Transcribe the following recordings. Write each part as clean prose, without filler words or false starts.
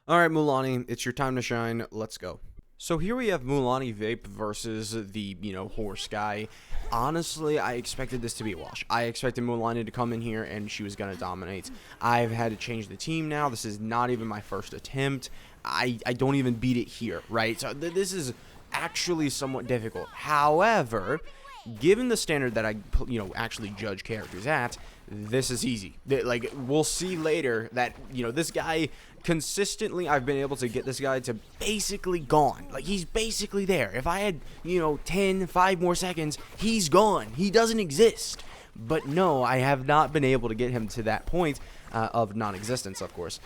Alright, Mualani, it's your time to shine. Let's go. So here we have Mualani Vape versus the, horse guy. Honestly, I expected this to be a wash. I expected Mualani to come in here and she was going to dominate. I've had to change the team now. This is not even my first attempt. I don't even beat it here, right? So this is actually somewhat difficult. However, given the standard that I, actually judge characters at, this is easy. Like, we'll see later that, this guy consistently, I've been able to get this guy to basically gone. Like, he's basically there. If I had, 5 more seconds, he's gone. He doesn't exist. But no, I have not been able to get him to that point of non-existence, of course,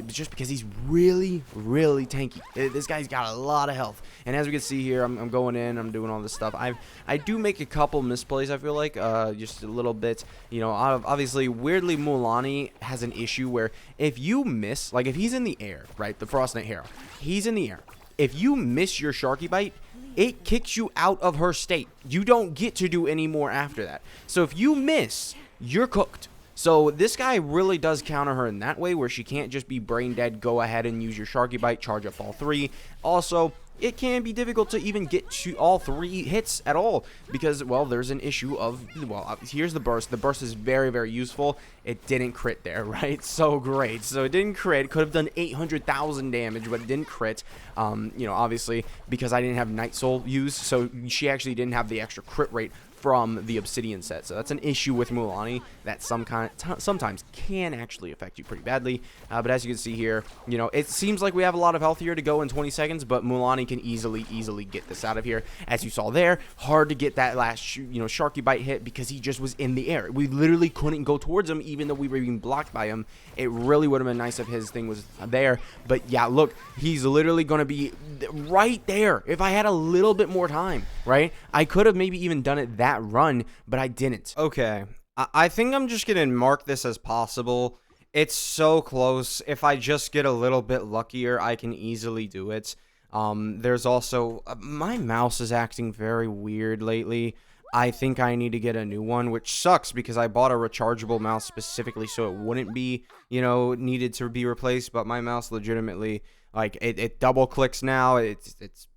just because he's really, really tanky. This guy's got a lot of health, and as we can see here, I'm going in, I'm doing all this stuff. I do make a couple misplays, I feel like, just a little bit. Obviously, weirdly, Mualani has an issue where if you miss, like if he's in the air, right, the Frost Knight Hero, he's in the air. If you miss your Sharky Bite, it kicks you out of her state. You don't get to do any more after that. So if you miss, you're cooked. So this guy really does counter her in that way, where she can't just be brain dead, go ahead and use your Sharky Bite, charge up all 3. Also, it can be difficult to even get to all 3 hits at all because, well, there's an issue of, well, here's the burst. The burst is very, very useful. It didn't crit there, right? So great. So it didn't crit. Could have done 800,000 damage, but it didn't crit. Obviously, because I didn't have Night Soul used, so she actually didn't have the extra crit rate from the Obsidian set. So that's an issue with Mualani that sometimes can actually affect you pretty badly. But as you can see here, it seems like we have a lot of health here to go in 20 seconds, but Mualani can easily get this out of here. As you saw there, hard to get that last, Sharky Bite hit because he just was in the air. We literally couldn't go towards him even though we were being blocked by him. It really would have been nice if his thing was there. But yeah, look, he's literally going to be right there. If I had a little bit more time, right? I could have maybe even done it that run, but I didn't. Okay, I think I'm just gonna mark this as possible. It's so close. If I just get a little bit luckier, I can easily do it. There's also my mouse is acting very weird lately. I think I need to get a new one, which sucks because I bought a rechargeable mouse specifically so it wouldn't be, needed to be replaced. But my mouse legitimately, like, it double clicks now. It's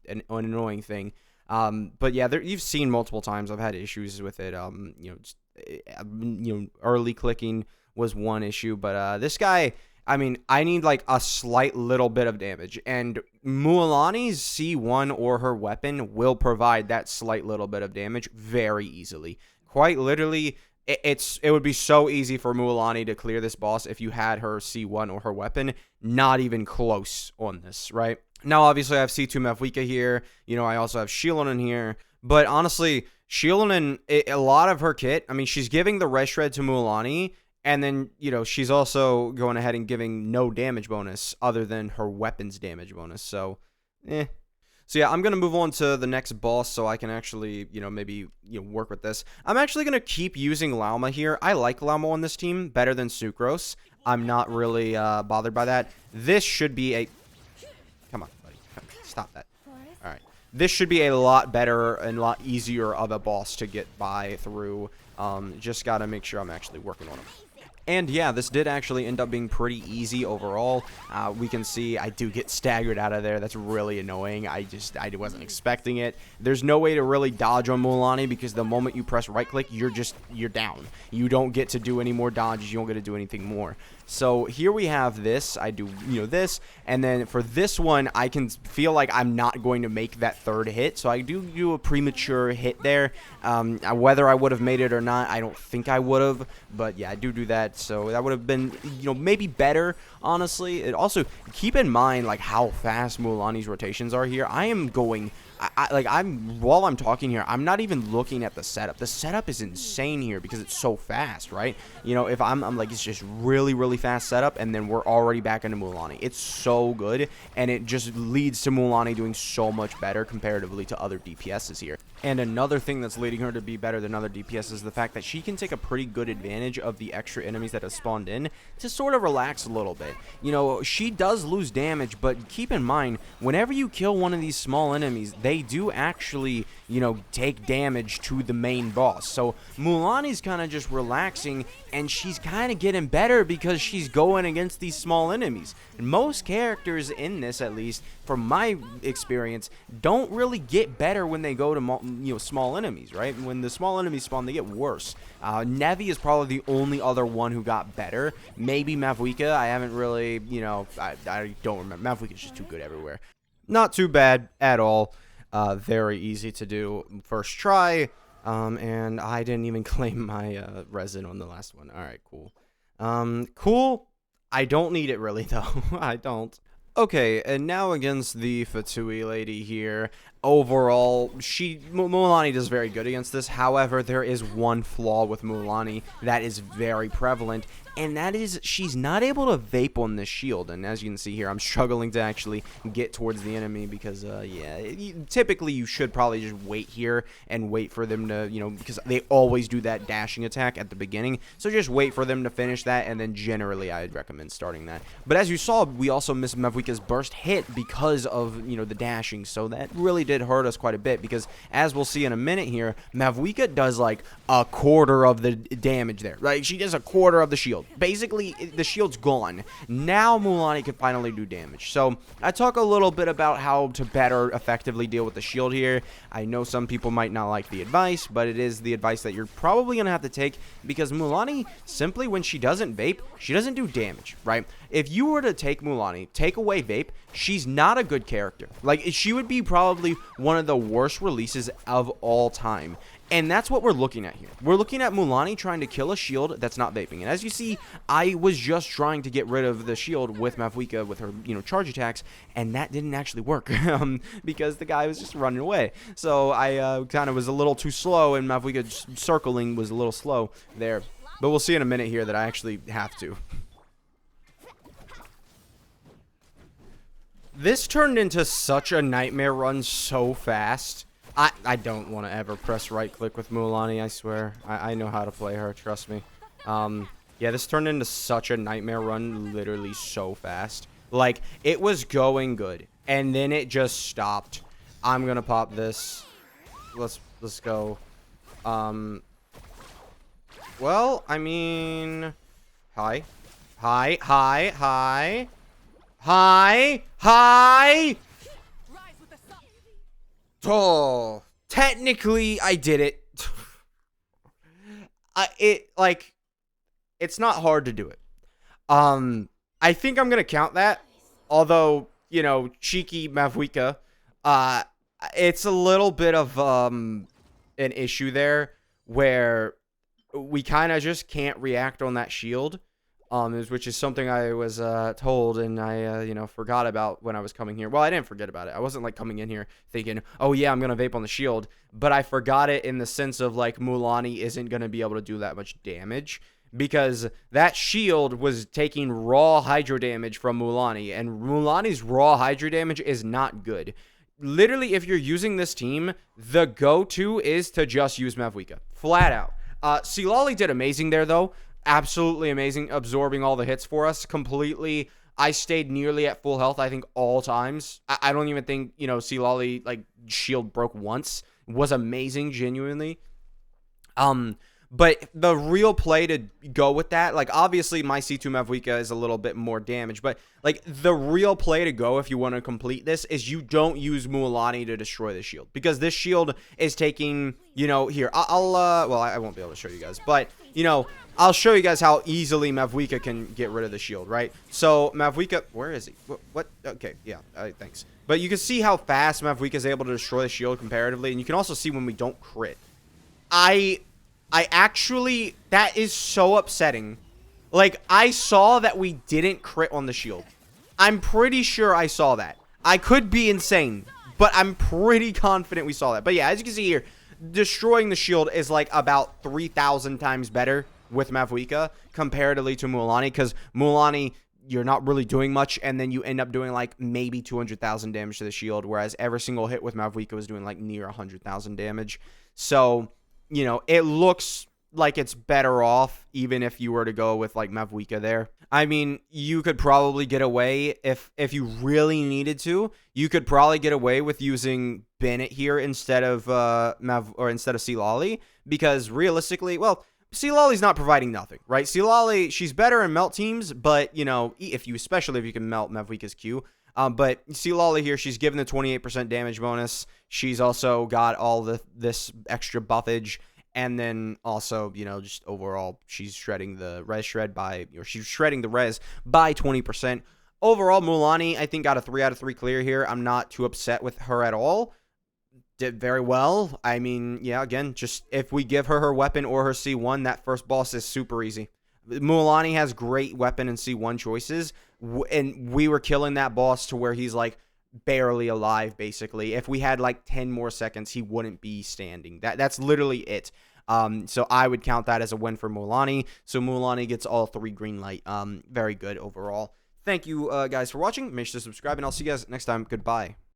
an annoying thing. But yeah, you've seen multiple times I've had issues with it. Early clicking was one issue, but this guy, I mean, I need like a slight little bit of damage, and Mualani's C1 or her weapon will provide that slight little bit of damage very easily. Quite literally, it would be so easy for Mualani to clear this boss if you had her C1 or her weapon. Not even close on this, right? Now, obviously, I have C2 Mavwika here. I also have Shieldon in here. But honestly, Shieldon, a lot of her kit, I mean, she's giving the Red Shred to Mualani. And then, she's also going ahead and giving no damage bonus other than her weapon's damage bonus. So, So yeah, I'm going to move on to the next boss so I can actually, maybe, work with this. I'm actually going to keep using Lauma here. I like Lauma on this team better than Sucrose. I'm not really bothered by that. This should be a... Come on, buddy. Stop that. All right. This should be a lot better and a lot easier of a boss to get by through. Just got to make sure I'm actually working on him. And yeah, this did actually end up being pretty easy overall. We can see I do get staggered out of there. That's really annoying. I wasn't expecting it. There's no way to really dodge on Mualani because the moment you press right click, you're down. You don't get to do any more dodges. You don't get to do anything more. So here we have this. I do, this. And then for this one, I can feel like I'm not going to make that third hit. So I do a premature hit there. Whether I would have made it or not, I don't think I would have. But yeah, I do that. So that would have been, maybe better, honestly. It also, keep in mind, like, how fast Mualani's rotations are here. I am going... while I'm talking here, I'm not even looking at the setup. The setup is insane here because it's so fast, right? If I'm like, it's just really, really fast setup, and then we're already back into Mualani. It's so good, and it just leads to Mualani doing so much better comparatively to other DPSs here. And another thing that's leading her to be better than other DPS is the fact that she can take a pretty good advantage of the extra enemies that have spawned in to sort of relax a little bit. She does lose damage, but keep in mind, whenever you kill one of these small enemies, they do actually, you know, take damage to the main boss. So Mualani's kind of just relaxing, and she's kind of getting better because she's going against these small enemies. And most characters in this, at least from my experience, don't really get better when they go to small enemies, right? When the small enemies spawn, they get worse. Nevi is probably the only other one who got better. Maybe Mavuika. I haven't really, you know, I don't remember. Mavuika's just too good everywhere. Not too bad at all. Very easy to do first try. And I didn't even claim my resin on the last one. All right, cool. Cool. I don't need it really though. I don't. Okay, and now against the Fatui lady here. Overall, Mualani does very good against this. However, there is one flaw with Mualani that is very prevalent, and that is she's not able to vape on this shield. And as you can see here, I'm struggling to actually get towards the enemy because, typically you should probably just wait here and wait for them to, you know, because they always do that dashing attack at the beginning. So just wait for them to finish that, and then generally I'd recommend starting that. But as you saw, we also missed Mavuika's burst hit because of, you know, the dashing. So that really did hurt us quite a bit because, as we'll see in a minute here, Mavuika does like a quarter of the damage there. Like, she does a quarter of the shield. Basically, the shield's gone. Now Mualani can finally do damage. So I talk a little bit about how to better effectively deal with the shield here. I know some people might not like the advice, but it is the advice that you're probably going to have to take because Mualani, simply when she doesn't vape, she doesn't do damage, right? If you were to take Mualani, take away vape, she's not a good character. Like, she would be probably one of the worst releases of all time. And that's what we're looking at here. We're looking at Mualani trying to kill a shield that's not vaping. And as you see, I was just trying to get rid of the shield with Mavuika with her, you know, charge attacks, and that didn't actually work because the guy was just running away. So I kind of was a little too slow, and Mavuika circling was a little slow there. But we'll see in a minute here that I actually have to. This turned into such a nightmare run so fast. I don't want to ever press right click with Mualani, I swear. I know how to play her, trust me. Yeah, this turned into such a nightmare run literally so fast. Like, it was going good, and then it just stopped. I'm gonna pop this. Let's go. Well, I mean, hi. Oh, technically I did it. It's not hard to do it. I think I'm gonna count that. Although, you know, cheeky Mavuika, it's a little bit of an issue there where we kind of just can't react on that shield. Which is something I was told, and I forgot about when I was coming here. Well, I didn't forget about it. I wasn't like coming in here thinking, oh yeah, I'm gonna vape on the shield, but I forgot it in the sense of like Mualani isn't gonna be able to do that much damage because that shield was taking raw hydro damage from Mualani, and Mualani's raw hydro damage is not good. Literally, if you're using this team, the go-to is to just use Mavuika, flat out. Silali did amazing there though. Absolutely amazing, absorbing all the hits for us completely. I stayed nearly at full health, I think, all times. I don't even think, you know, Silali, like, shield broke once. It was amazing, genuinely. But the real play to go with that, like, obviously my C2 Mavuika is a little bit more damage, but, like, the real play to go if you want to complete this is you don't use Mualani to destroy the shield. Because this shield is taking, you know, here, well, I won't be able to show you guys, but, you know, I'll show you guys how easily Mavuika can get rid of the shield, right? So, Mavuika, where is he? What? Okay, yeah, thanks. But you can see how fast Mavuika is able to destroy the shield comparatively, and you can also see when we don't crit. I actually, that is so upsetting. Like, I saw that we didn't crit on the shield. I'm pretty sure I saw that. I could be insane, but I'm pretty confident we saw that. But yeah, as you can see here, destroying the shield is like about 3,000 times better with Mavuika comparatively to Mualani, because Mualani, you're not really doing much, and then you end up doing like maybe 200,000 damage to the shield, whereas every single hit with Mavuika was doing like near 100,000 damage. So, you know, it looks like it's better off even if you were to go with like Mavuika there. I mean, you could probably get away if you really needed to. You could probably get away with using Bennett here instead of instead of Sealali, because realistically, well, Sealali's not providing nothing, right? Sealali, she's better in melt teams, but you know, especially if you can melt Mavwika's Q. But Sealali here, she's given the 28% damage bonus. She's also got all this extra buffage. And then also, you know, just overall, she's shredding the res she's shredding the res by 20%. Overall, Mualani, I think, got a 3 out of 3 clear here. I'm not too upset with her at all. Did very well. I mean, yeah, again, just if we give her weapon or her C1, that first boss is super easy. Mualani has great weapon and C1 choices, and we were killing that boss to where he's like barely alive, basically. If we had like 10 more seconds, he wouldn't be standing. That's literally it. So I would count that as a win for Mualani. So Mualani gets all 3 green light. Very good overall. Thank you guys for watching. Make sure to subscribe, and I'll see you guys next time. Goodbye.